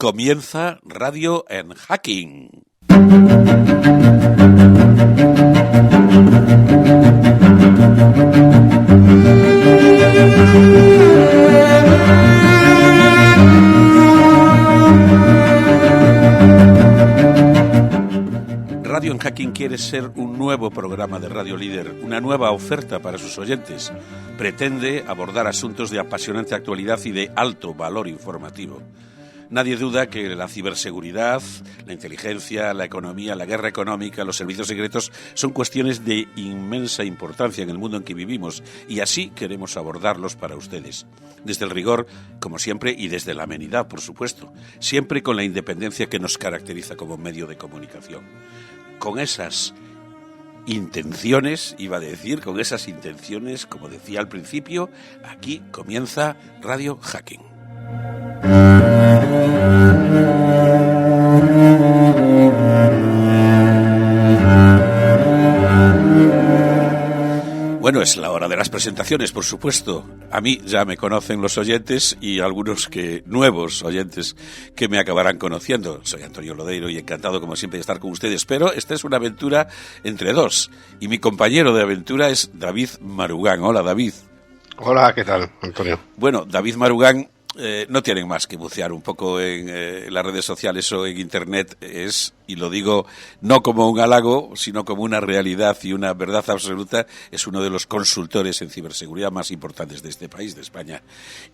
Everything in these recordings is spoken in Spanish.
Comienza Radio en Hacking. Radio en Hacking quiere ser un nuevo programa de Radio Líder, una nueva oferta para sus oyentes. Pretende abordar asuntos de apasionante actualidad y de alto valor informativo. Nadie duda que la ciberseguridad, la inteligencia, la economía, la guerra económica, los servicios secretos son cuestiones de inmensa importancia en el mundo en que vivimos y así queremos abordarlos para ustedes. Desde el rigor, como siempre, y desde la amenidad, por supuesto, siempre con la independencia que nos caracteriza como medio de comunicación. Con esas intenciones, con esas intenciones, como decía al principio, aquí comienza Radio Hacking. Bueno, es la hora de las presentaciones, por supuesto. A mí ya me conocen los oyentes y algunos nuevos oyentes que me acabarán conociendo. Soy Antonio Lodeiro y encantado, como siempre, de estar con ustedes. Pero esta es una aventura entre dos. Y mi compañero de aventura es David Marugán. Hola, David. Hola, ¿qué tal, Antonio? Bueno, David Marugán no tienen más que bucear un poco en las redes sociales o en Internet. Y lo digo no como un halago, sino como una realidad y una verdad absoluta, es uno de los consultores en ciberseguridad más importantes de este país, de España.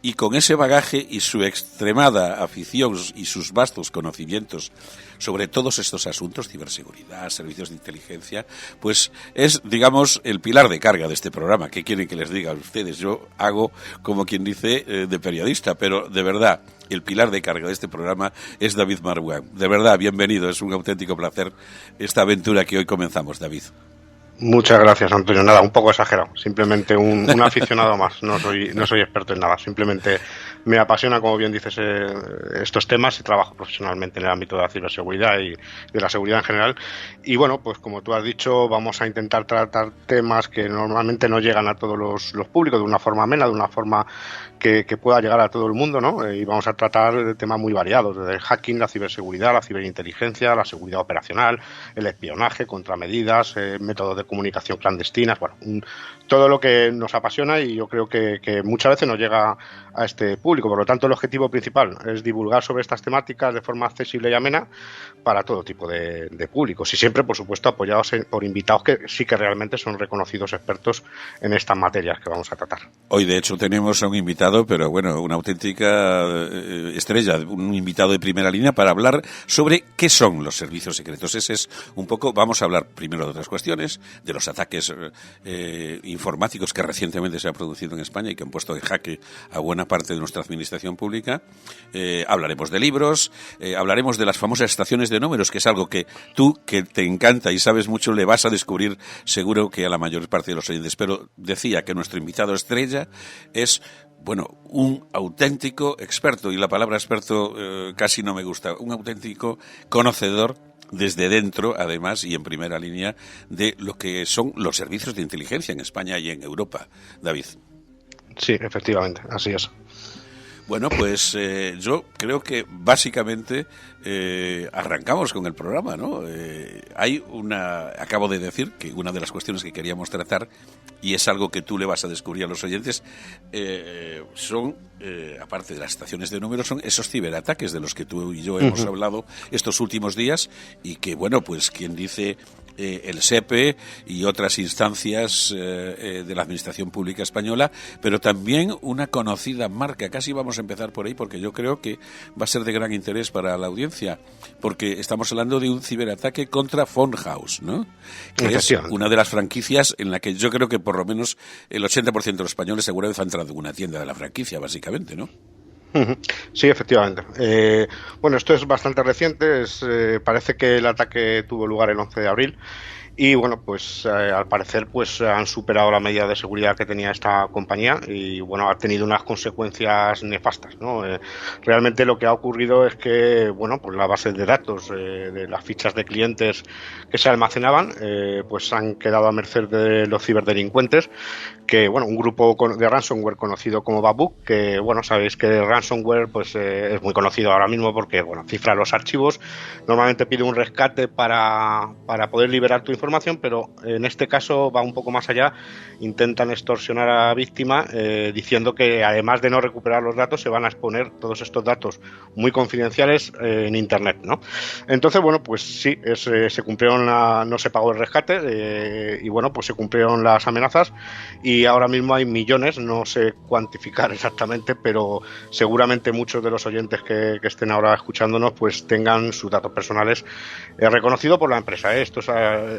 Y con ese bagaje y su extremada afición y sus vastos conocimientos sobre todos estos asuntos, ciberseguridad, servicios de inteligencia, pues es, digamos, el pilar de carga de este programa. ¿Qué quieren que les diga a ustedes? Yo hago, como quien dice, de periodista, pero de verdad, el pilar de carga de este programa es David Marugán. De verdad, bienvenido, es un auténtico placer esta aventura que hoy comenzamos, David. Muchas gracias, Antonio. Nada, un poco exagerado. Simplemente un aficionado más. No soy experto en nada. Simplemente me apasiona, como bien dices, estos temas y trabajo profesionalmente en el ámbito de la ciberseguridad y de la seguridad en general. Y bueno, pues como tú has dicho, vamos a intentar tratar temas que normalmente no llegan a todos los públicos de una forma amena, de una forma que pueda llegar a todo el mundo, ¿no? Y vamos a tratar temas muy variados, desde el hacking, la ciberseguridad, la ciberinteligencia, la seguridad operacional, el espionaje, contramedidas, métodos de comunicación clandestinas, bueno, todo lo que nos apasiona y yo creo que muchas veces no llega a este público. Por lo tanto, el objetivo principal es divulgar sobre estas temáticas de forma accesible y amena para todo tipo de públicos y siempre, por supuesto, apoyados por invitados que sí que realmente son reconocidos expertos en estas materias que vamos a tratar. Hoy, de hecho, tenemos a un invitado, pero bueno, una auténtica estrella, un invitado de primera línea para hablar sobre qué son los servicios secretos. Ese es un poco, vamos a hablar primero de otras cuestiones, de los ataques informáticos que recientemente se han producido en España y que han puesto en jaque a buena parte de nuestra administración pública. Hablaremos de libros, hablaremos de las famosas estaciones de números, que es algo que tú, que te encanta y sabes mucho, le vas a descubrir seguro que a la mayor parte de los oyentes. Pero decía que nuestro invitado estrella es, bueno, un auténtico experto, y la palabra experto casi no me gusta, un auténtico conocedor desde dentro, además, y en primera línea, de lo que son los servicios de inteligencia en España y en Europa. David. Sí, efectivamente, así es. Bueno, pues yo creo que básicamente arrancamos con el programa, ¿no? Acabo de decir que una de las cuestiones que queríamos tratar, y es algo que tú le vas a descubrir a los oyentes, son, aparte de las estaciones de números, son esos ciberataques de los que tú y yo hemos hablado estos últimos días y que, bueno, pues quien dice el SEPE y otras instancias de la Administración Pública Española, pero también una conocida marca. Casi vamos a empezar por ahí porque yo creo que va a ser de gran interés para la audiencia, porque estamos hablando de un ciberataque contra Phone House, ¿no? Que es una de las franquicias en la que yo creo que por lo menos el 80% de los españoles seguro que han entrado en una tienda de la franquicia, básicamente, ¿no? Sí, efectivamente. Bueno, esto es bastante reciente. Parece que el ataque tuvo lugar el 11 de abril Y bueno, pues al parecer pues han superado la medida de seguridad que tenía esta compañía y bueno, ha tenido unas consecuencias nefastas, ¿no? Realmente lo que ha ocurrido es que, bueno, pues las bases de datos de las fichas de clientes que se almacenaban, pues han quedado a merced de los ciberdelincuentes, que bueno, un grupo de ransomware conocido como Babuk, que bueno, sabéis que el ransomware pues es muy conocido ahora mismo porque bueno, cifra los archivos, normalmente pide un rescate para poder liberar tu información, pero en este caso va un poco más allá, intentan extorsionar a la víctima diciendo que además de no recuperar los datos, se van a exponer todos estos datos muy confidenciales en internet, ¿no? Entonces, bueno, pues sí, se cumplieron no se pagó el rescate y bueno, pues se cumplieron las amenazas y ahora mismo hay millones, no sé cuantificar exactamente, pero seguramente muchos de los oyentes que estén ahora escuchándonos pues tengan sus datos personales reconocidos por la empresa. Esto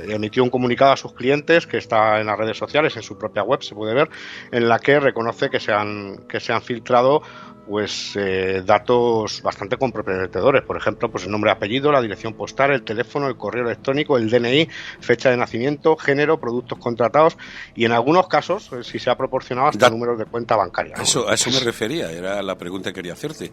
emitió un comunicado a sus clientes que está en las redes sociales, en su propia web se puede ver, en la que reconoce que se han filtrado pues datos bastante comprometedores, por ejemplo, pues el nombre, apellido, la dirección postal, el teléfono, el correo electrónico, el DNI, fecha de nacimiento, género, productos contratados y en algunos casos si se ha proporcionado hasta números de cuenta bancaria, ¿no? A eso me refería, era la pregunta que quería hacerte.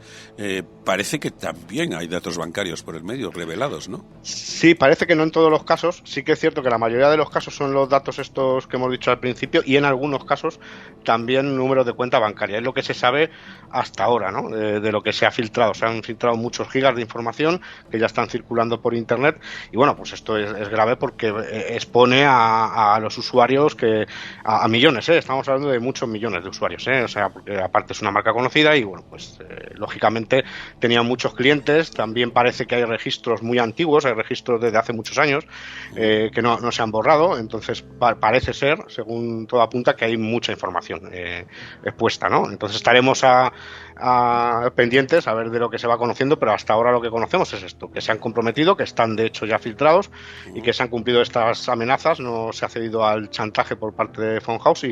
Parece que también hay datos bancarios por el medio revelados, ¿no? Sí, parece que no en todos los casos, sí que es cierto que la mayoría de los casos son los datos estos que hemos dicho al principio y en algunos casos también números de cuenta bancaria, es lo que se sabe hasta ahora, ¿no? De lo que se ha filtrado. Se han filtrado muchos gigas de información que ya están circulando por internet y bueno, pues esto es grave porque expone a los usuarios a millones, estamos hablando de muchos millones de usuarios, o sea, porque aparte es una marca conocida y bueno, pues lógicamente tenían muchos clientes, también parece que hay registros muy antiguos, hay registros desde hace muchos años que no se han borrado, entonces parece ser, según todo apunta, que hay mucha información expuesta, ¿no? Entonces estaremos pendientes a ver de lo que se va conociendo, pero hasta ahora lo que conocemos es esto, que se han comprometido, que están de hecho ya filtrados y que se han cumplido estas amenazas, no se ha cedido al chantaje por parte de Phone House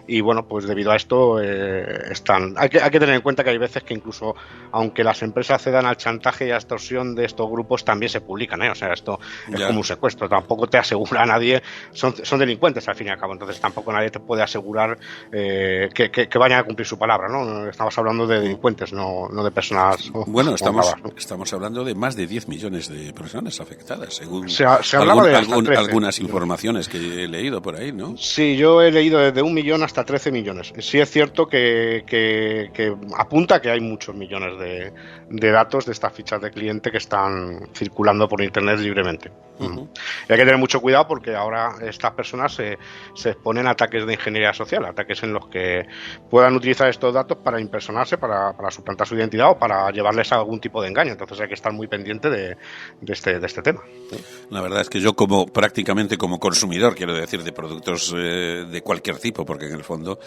y bueno, pues debido a esto hay que tener en cuenta que hay veces que incluso aunque las empresas cedan al chantaje y a extorsión de estos grupos también se publican, o sea, esto es como un secuestro, tampoco te asegura a nadie, son delincuentes al fin y al cabo, entonces tampoco nadie te puede asegurar que vayan a cumplir su palabra, ¿no? Estamos hablando de delincuentes, no de personas. Bueno, estamos hablando de más de 10 millones de personas afectadas, según se hablaba de algunas informaciones que he leído por ahí, ¿no? Sí, yo he leído desde 1 millón hasta 13 millones. Sí es cierto que apunta que hay muchos millones de datos de estas fichas de cliente que están circulando por internet libremente. Uh-huh. Y hay que tener mucho cuidado porque ahora estas personas se exponen a ataques de ingeniería social, ataques en los que puedan utilizar estos datos para impersonarse, para suplantar su identidad o para llevarles a algún tipo de engaño. Entonces hay que estar muy pendiente de este tema. La verdad es que yo prácticamente como consumidor, quiero decir, de productos de cualquier tipo, porque en el fondo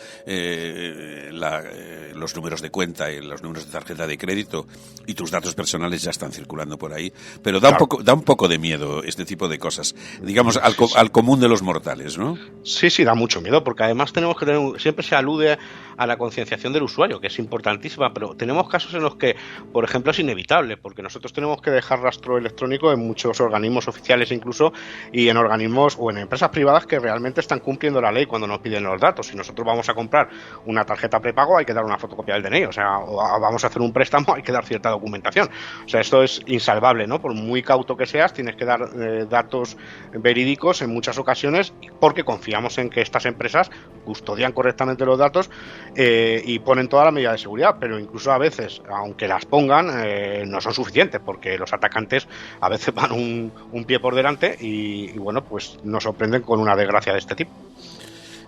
los números de cuenta y los números de tarjeta de crédito y tus datos personales ya están circulando por ahí, pero da un poco de miedo este tipo de cosas, digamos, al común de los mortales, ¿no? Sí, da mucho miedo, porque además tenemos que tener, siempre se alude a la concienciación del usuario, que es importantísima, pero tenemos casos en los que, por ejemplo, es inevitable, porque nosotros tenemos que dejar rastro electrónico en muchos organismos oficiales incluso, y en organismos o en empresas privadas que realmente están cumpliendo la ley cuando nos piden los datos. Si nosotros vamos a comprar una tarjeta prepago, hay que dar una fotocopia del DNI, o vamos a hacer un préstamo, hay que dar cierta documentación. O sea, esto es insalvable, ¿no? Por muy cauto que seas, tienes que dar datos verídicos en muchas ocasiones, porque confiamos en que estas empresas custodian correctamente los datos y ponen toda la medida de seguridad, pero incluso a veces, aunque las pongan, no son suficientes, porque los atacantes a veces van un pie por delante y bueno, pues nos sorprenden con una desgracia de este tipo.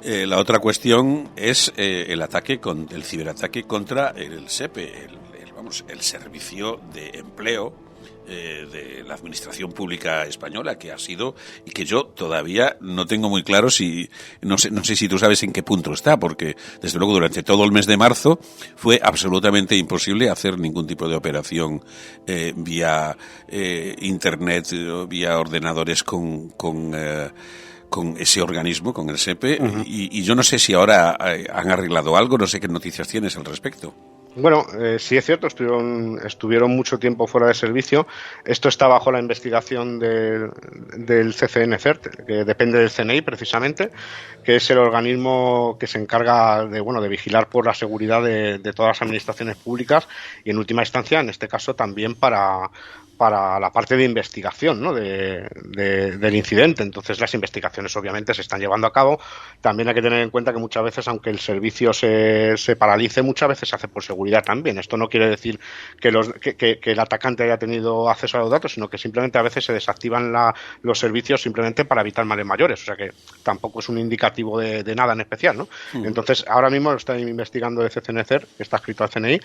La otra cuestión es el ciberataque contra el SEPE, el Servicio de Empleo de la Administración Pública Española, que ha sido, y que yo todavía no tengo muy claro no sé si tú sabes en qué punto está, porque desde luego durante todo el mes de marzo fue absolutamente imposible hacer ningún tipo de operación vía internet, vía ordenadores con ese organismo, con el SEPE, uh-huh. y yo no sé si ahora han arreglado algo, no sé qué noticias tienes al respecto. Bueno, sí es cierto, estuvieron mucho tiempo fuera de servicio. Esto está bajo la investigación del CCN-CERT, que depende del CNI precisamente, que es el organismo que se encarga de vigilar por la seguridad de todas las administraciones públicas y en última instancia, en este caso, también para la parte de investigación, ¿no? del incidente. Entonces las investigaciones obviamente se están llevando a cabo. También hay que tener en cuenta que muchas veces, aunque el servicio se paralice, muchas veces se hace por seguridad también. Esto no quiere decir que el atacante haya tenido acceso a los datos, sino que simplemente a veces se desactivan los servicios simplemente para evitar males mayores. O sea que tampoco es un indicativo de nada en especial, ¿no? Entonces ahora mismo lo está investigando el CCNCER, que está escrito al CNI,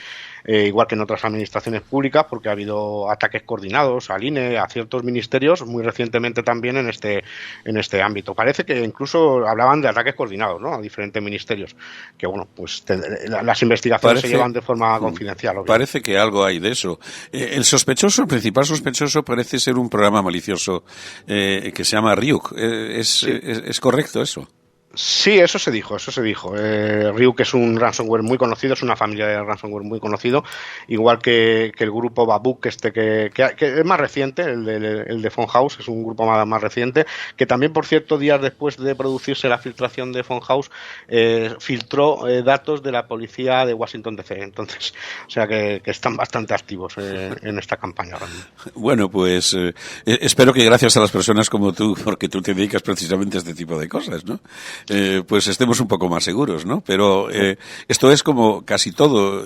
igual que en otras administraciones públicas, porque ha habido ataques coordinados al INE, a ciertos ministerios, muy recientemente también en este ámbito. Parece que incluso hablaban de ataques coordinados, ¿no? A diferentes ministerios. Que bueno, pues las investigaciones se llevan de forma confidencial. Obviamente. Parece que algo hay de eso. El principal sospechoso parece ser un programa malicioso que se llama Ryuk. ¿Es correcto eso? Sí, eso se dijo. Ryuk es un ransomware muy conocido, es una familia de ransomware muy conocido, igual que el grupo Babuk, que es más reciente, el de Funhouse, es un grupo más reciente, que también, por cierto, días después de producirse la filtración de Funhouse, filtró datos de la policía de Washington DC. Entonces, o sea que están bastante activos en esta campaña ahora mismo. Bueno, pues espero que gracias a las personas como tú, porque tú te dedicas precisamente a este tipo de cosas, ¿no? Pues estemos un poco más seguros, ¿no? Pero esto es como casi todo.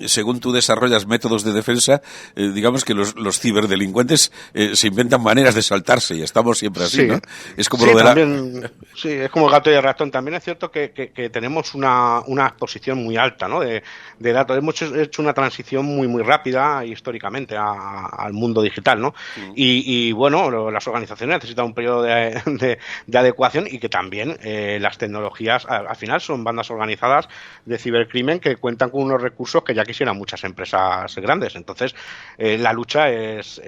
Según tú desarrollas métodos de defensa, digamos que los ciberdelincuentes se inventan maneras de saltarse y estamos siempre así, sí, ¿no? Es como lo de también, sí, es como el gato y el ratón. También es cierto que tenemos una exposición muy alta, ¿no? de datos. Hemos hecho una transición muy rápida históricamente al mundo digital, ¿no? Y bueno, las organizaciones necesitan un periodo de adecuación y que también las tecnologías al final son bandas organizadas de cibercrimen que cuentan con unos recursos que ya quisieran muchas empresas grandes. Entonces, la lucha es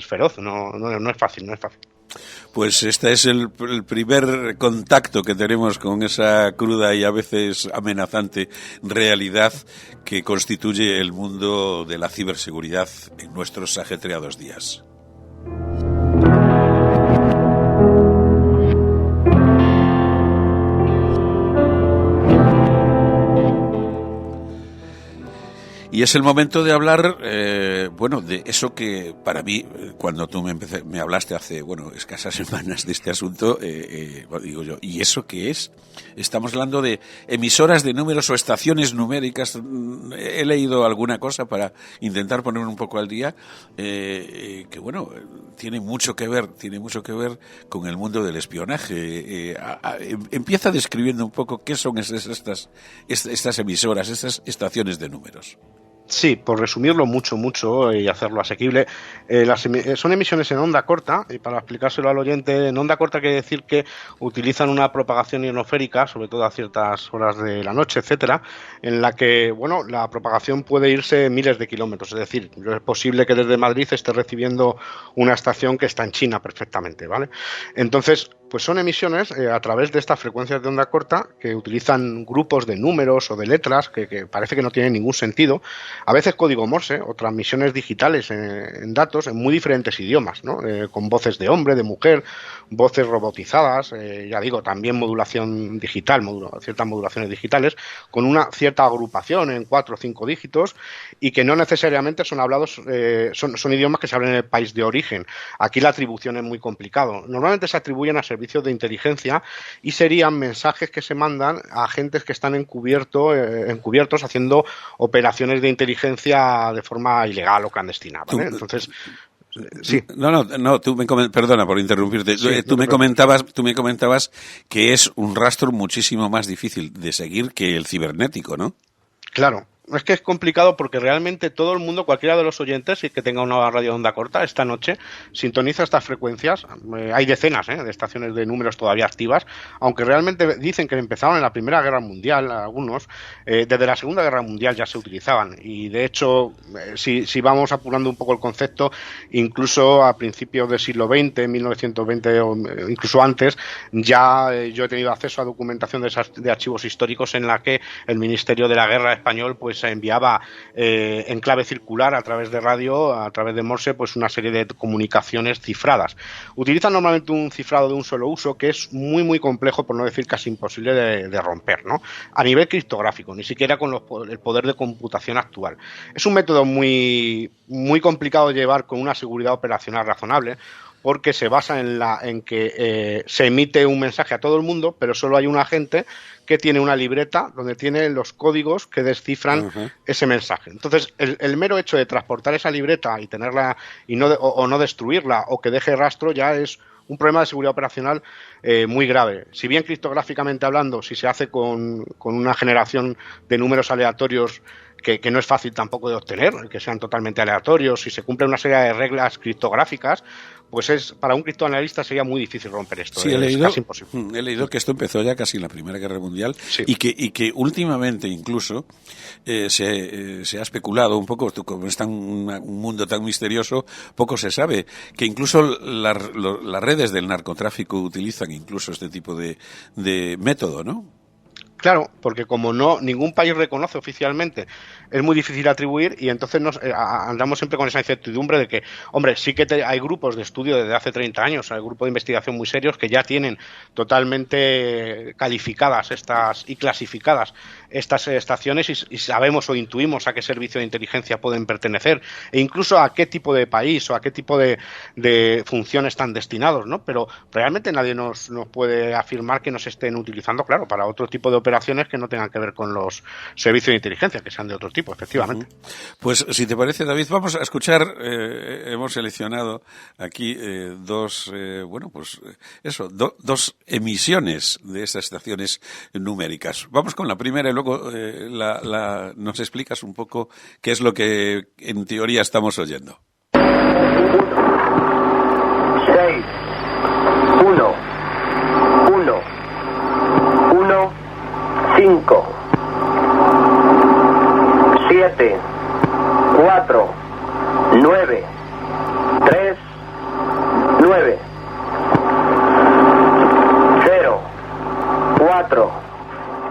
feroz, no es fácil. Pues este es el primer contacto que tenemos con esa cruda y a veces amenazante realidad que constituye el mundo de la ciberseguridad en nuestros ajetreados días. Y es el momento de hablar, de eso que para mí, cuando tú me hablaste hace, escasas semanas de este asunto, digo yo, ¿y eso qué es? Estamos hablando de emisoras de números o estaciones numéricas. He leído alguna cosa para intentar poner un poco al día, que tiene mucho que ver con el mundo del espionaje. Empieza describiendo un poco qué son estas emisoras, estas estaciones de números. Sí, por resumirlo mucho y hacerlo asequible, son emisiones en onda corta, y para explicárselo al oyente, en onda corta quiere decir que utilizan una propagación ionosférica, sobre todo a ciertas horas de la noche, etcétera, en la que, la propagación puede irse miles de kilómetros, es decir, es posible que desde Madrid esté recibiendo una estación que está en China perfectamente, ¿vale? Entonces, pues son emisiones a través de estas frecuencias de onda corta que utilizan grupos de números o de letras que parece que no tienen ningún sentido, a veces código Morse o transmisiones digitales en datos en muy diferentes idiomas, ¿no? Con voces de hombre, de mujer, voces robotizadas, también modulación digital, ciertas modulaciones digitales, con una cierta agrupación en 4 o 5 dígitos y que no necesariamente son hablados, son idiomas que se hablan en el país de origen. Aquí la atribución es muy complicado. Normalmente se atribuyen a servicios de inteligencia y serían mensajes que se mandan a agentes que están encubiertos haciendo operaciones de inteligencia de forma ilegal o clandestina, ¿vale? Entonces, sí. No, perdona por interrumpirte. Sí, tú me comentabas que es un rastro muchísimo más difícil de seguir que el cibernético, ¿no? Claro. Es que es complicado porque realmente todo el mundo, cualquiera de los oyentes que tenga una radio de onda corta esta noche, sintoniza estas frecuencias. Hay decenas de estaciones de números todavía activas, aunque realmente dicen que empezaron en la Primera Guerra Mundial, algunos, desde la Segunda Guerra Mundial ya se utilizaban. Y de hecho, si vamos apurando un poco el concepto, incluso a principios del siglo XX, 1920 o incluso antes, ya yo he tenido acceso a documentación de archivos históricos en la que el Ministerio de la Guerra español pues pues enviaba en clave circular a través de radio, a través de Morse, pues una serie de comunicaciones cifradas. Utilizan normalmente un cifrado de un solo uso que es muy, muy complejo, por no decir casi imposible de romper, ¿no? A nivel criptográfico, ni siquiera con el poder de computación actual. Es un método muy, muy complicado de llevar con una seguridad operacional razonable, porque se basa en que se emite un mensaje a todo el mundo, pero solo hay un agente que tiene una libreta donde tiene los códigos que descifran ese mensaje. Entonces, el mero hecho de transportar esa libreta y tenerla y no destruirla o que deje rastro ya es un problema de seguridad operacional muy grave. Si bien criptográficamente hablando, si se hace con una generación de números aleatorios que no es fácil tampoco de obtener, que sean totalmente aleatorios, si se cumple una serie de reglas criptográficas, pues para un criptoanalista sería muy difícil romper esto. Sí, es casi imposible. He leído que esto empezó ya casi en la Primera Guerra Mundial, sí. y que últimamente incluso se ha especulado un poco, como es un mundo tan misterioso, poco se sabe, que incluso las redes del narcotráfico utilizan incluso este tipo de método, ¿no? Claro, porque como ningún país reconoce oficialmente, es muy difícil atribuir y entonces andamos siempre con esa incertidumbre de que, hombre, sí que hay grupos de estudio desde hace 30 años, hay grupos de investigación muy serios que ya tienen totalmente calificadas y clasificadas estas estaciones y sabemos o intuimos a qué servicio de inteligencia pueden pertenecer e incluso a qué tipo de país o a qué tipo de función están destinados, ¿no? Pero realmente nadie nos puede afirmar que nos estén utilizando, claro, para otro tipo de operaciones que no tengan que ver con los servicios de inteligencia, que sean de otro tipo, efectivamente. Pues si te parece, David, vamos a escuchar, hemos seleccionado aquí dos emisiones de esas estaciones numéricas. Vamos con la primera y luego nos explicas un poco qué es lo que en teoría estamos oyendo. 6, 1, 1, 1, 5, 7, 4, 9, 3, 9, 0, 4,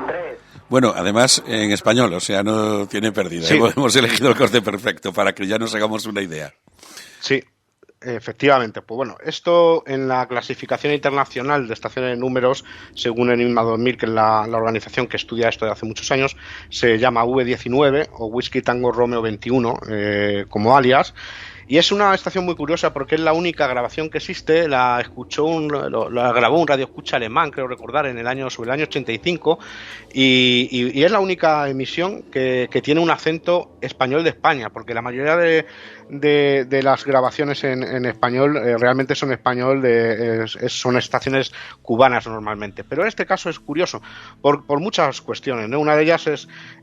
3. Bueno, además en español, o sea, no tiene pérdida. Sí. Hemos elegido el corte perfecto para que ya nos hagamos una idea. Sí. Efectivamente, pues bueno, esto en la clasificación internacional de estaciones de números, según Enigma 2000, que es la organización que estudia esto de hace muchos años, se llama V19 o Whisky Tango Romeo 21 como alias. Y es una estación muy curiosa porque es la única grabación que existe, la grabó un radioescucha alemán, creo recordar, sobre el año 85, y es la única emisión que tiene un acento español de España, porque la mayoría de las grabaciones en español realmente son son estaciones cubanas normalmente. Pero en este caso es curioso por muchas cuestiones, ¿no? Una de ellas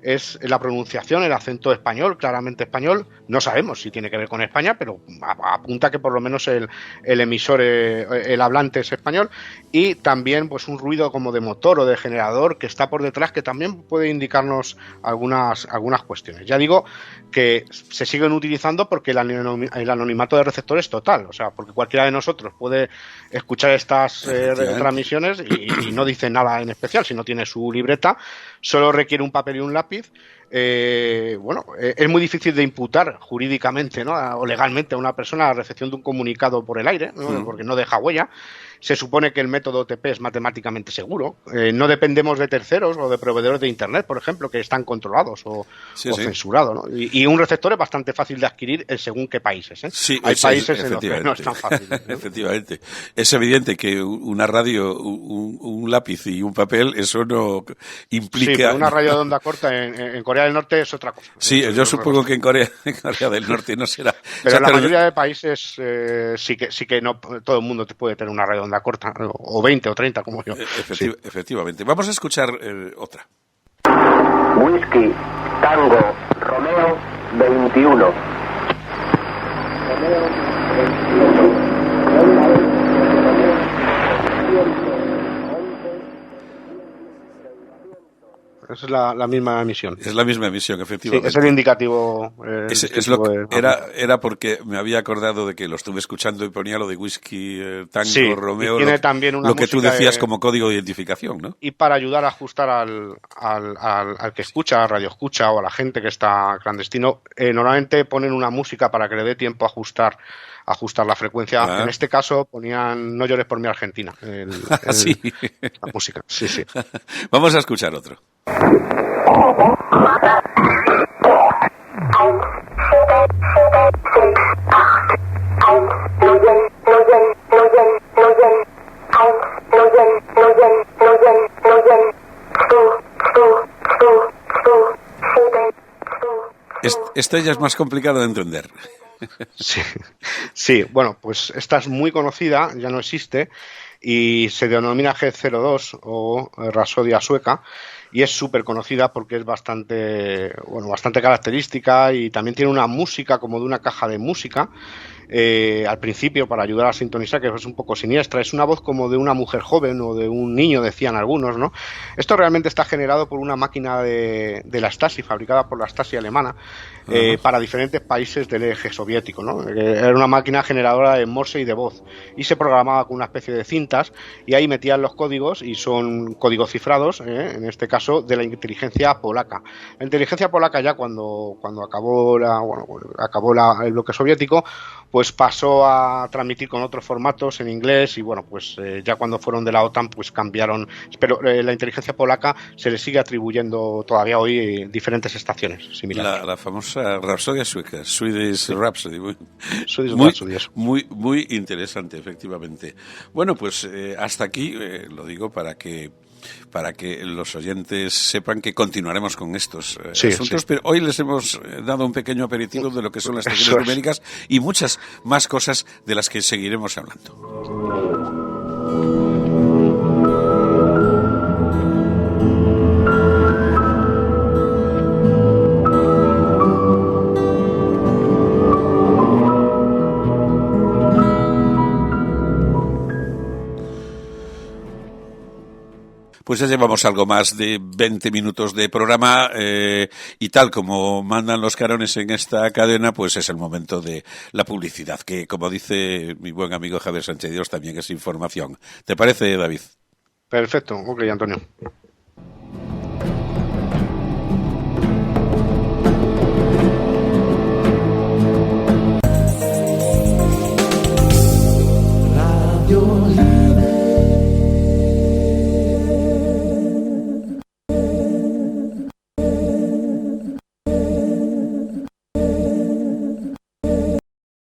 es la pronunciación, el acento español, claramente español. No sabemos si tiene que ver con España, pero apunta que por lo menos el emisor, el hablante es español, y también pues un ruido como de motor o de generador que está por detrás que también puede indicarnos algunas cuestiones. Ya digo que se siguen utilizando porque el anonimato de receptor es total, o sea, porque cualquiera de nosotros puede escuchar estas transmisiones y no dice nada en especial si no tiene su libreta, solo requiere un papel y un lápiz. Es muy difícil de imputar jurídicamente, ¿no? O legalmente a una persona la recepción de un comunicado por el aire, ¿no? Porque no deja huella. Se supone que el método OTP es matemáticamente seguro. No dependemos de terceros o de proveedores de Internet, por ejemplo, que están controlados o censurados, ¿no? Y un receptor es bastante fácil de adquirir en según qué países, ¿eh? Sí, hay países en los que no es tan fácil, ¿no? Efectivamente. Es evidente que una radio, un lápiz y un papel, eso no implica... Sí, pero una radio de onda corta en Corea del Norte es otra cosa. Sí, yo supongo que en Corea del Norte no será. Pero en la mayoría de países sí que no todo el mundo puede tener una radio de onda corta, o 20 o 30 como yo. Efectivamente. Vamos a escuchar otra. Whisky Tango Romeo 21. es la misma emisión. Es la misma emisión, efectivamente. Sí, es el indicativo. Era porque me había acordado de que lo estuve escuchando y ponía lo de Whisky, Tango, Romeo, tiene también una lo que tú decías como código de identificación, ¿no? Y para ayudar a ajustar al que escucha, radio escucha, o a la gente que está clandestino, normalmente ponen una música para que le dé tiempo a ajustar la frecuencia. En este caso ponían No llores por mi Argentina, ¿Sí? la música. Sí, sí. Vamos a escuchar otro. Esta ya es más complicada de entender. Sí, bueno, pues esta es muy conocida, ya no existe, y se denomina G02 o Rapsodia sueca, y es súper conocida porque es bastante característica, y también tiene una música como de una caja de música al principio para ayudar a sintonizar, que es un poco siniestra. Es una voz como de una mujer joven o de un niño, decían algunos, ¿no? Esto realmente está generado por una máquina de la Stasi, fabricada por la Stasi alemana, para diferentes países del eje soviético, ¿no? Era una máquina generadora de Morse y de voz, y se programaba con una especie de cintas, y ahí metían los códigos, y son códigos cifrados, en este caso de la inteligencia polaca. La inteligencia polaca, ya cuando acabó el bloque soviético, pues pasó a transmitir con otros formatos en inglés, y bueno, pues ya cuando fueron de la OTAN, pues cambiaron. Pero la inteligencia polaca se le sigue atribuyendo todavía hoy diferentes estaciones similares. La famosa Rapsodia sueca, Swedish Rhapsody. Muy interesante, efectivamente. Bueno, pues hasta aquí lo digo para que los oyentes sepan que continuaremos con estos asuntos, pero hoy les hemos dado un pequeño aperitivo de lo que son las estaciones numéricas y muchas más cosas de las que seguiremos hablando. Pues ya llevamos algo más de 20 minutos de programa y tal como mandan los carones en esta cadena, pues es el momento de la publicidad, que como dice mi buen amigo Javier Sánchez Dios, también es información. ¿Te parece, David? Perfecto, ok, Antonio. Radio Libre.